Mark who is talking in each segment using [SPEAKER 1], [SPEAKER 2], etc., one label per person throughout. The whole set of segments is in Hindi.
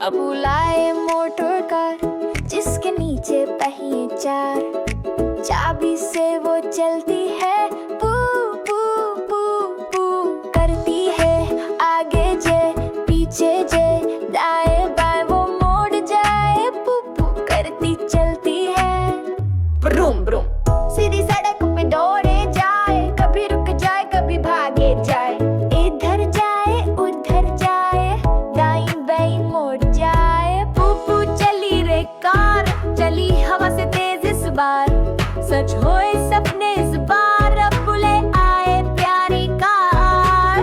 [SPEAKER 1] अब लाए मोटर कार जिसके नीचे पहिए चार, चाबी से वो चलती है, पू पू पू पू करती है, आगे जे पीछे जे, दाएं बाएं वो मोड़ जाए, पू पू करती चलती है। ब्रूम ब्रूम सीधी सड़क पे दौड़े जाए, कभी रुक जाए कभी भागे जाए, इधर जाए उधर जाए, दाईं बाईं मोड़ जाए, पू पू चली रे कार, चली हवा से तेज इस बार, सच होए सपने इस बार, अब बुले आए प्यारी कार।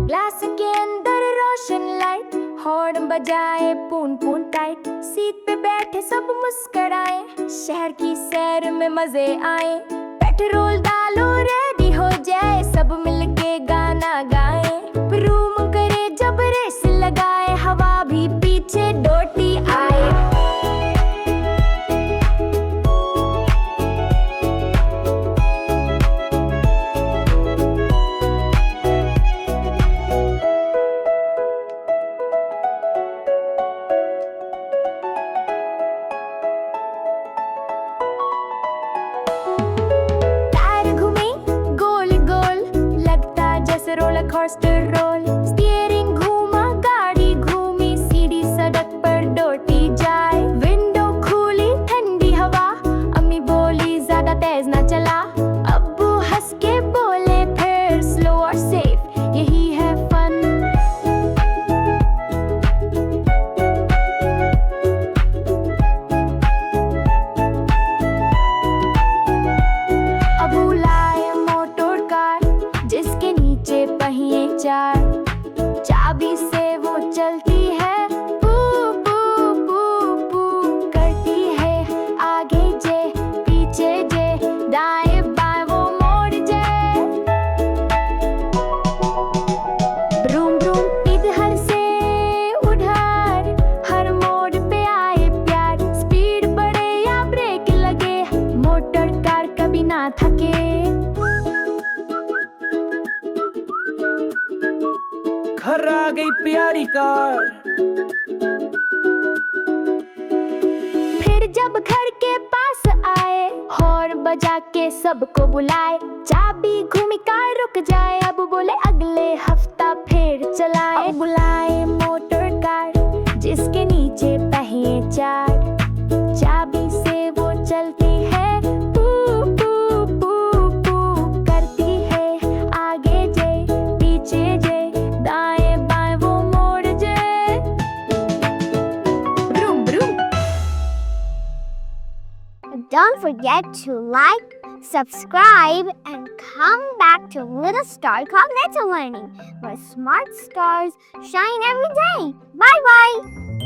[SPEAKER 1] ग्लास के अंदर रोशन लाइट, हॉर्न बजाए पून पून टाइट, सीट पे बैठे सब मुस्कुराए, शहर की सैर में मजे आए, पेट्रोल डालो रेडी हो जाए, सब मिलके गाना गाए, ब्रूम करे जब रेस लगाए, हवा भी पीछे दौड़ती आए। टायर घूमे गोल गोल, लगता जैसे रोलर कोस्टर रोल, स्टीयरिंग घूमा गाड़ी घूमी, सीधी सड़क पर दौड़ती जाए, विंडो खुली ठंडी हवा, अम्मी बोली ज्यादा तेज ना चला, अब्बू हंस के बोले फिर स्लो और सेफ यही है फन। अब लाए मोटर कार जिसके नीचे पहिए चार, चाबी से वो चलती है, पू पू पू पू करती है, आगे जे पीछे जे, दाएं बाएं वो मोड़ जाए, ब्रूम ब्रूम इधर से उधर, हर मोड़ पे आए प्यार, स्पीड बढ़े या ब्रेक लगे, मोटर कार कभी ना थके।
[SPEAKER 2] घर आ गई प्यारी कार,
[SPEAKER 1] फिर जब घर के पास आए, हॉर्न बजा के सबको बुलाए, चाबी घूमी कार रुक जाए, अब बोले अगले हफ्ता फिर चलाए। अब बुलाए मोटर कार जिसके नीचे पहिए चार, चाबी से वो चलती है, पू पू पू पू करती है, आगे जे पीछे जे, दाएं बाएं वो मोड़ जाए, ब्रूम ब्रूम।
[SPEAKER 3] Don't forget to like, subscribe, and come back to Little Star Cognitive Learning, where smart stars shine every day. Bye bye.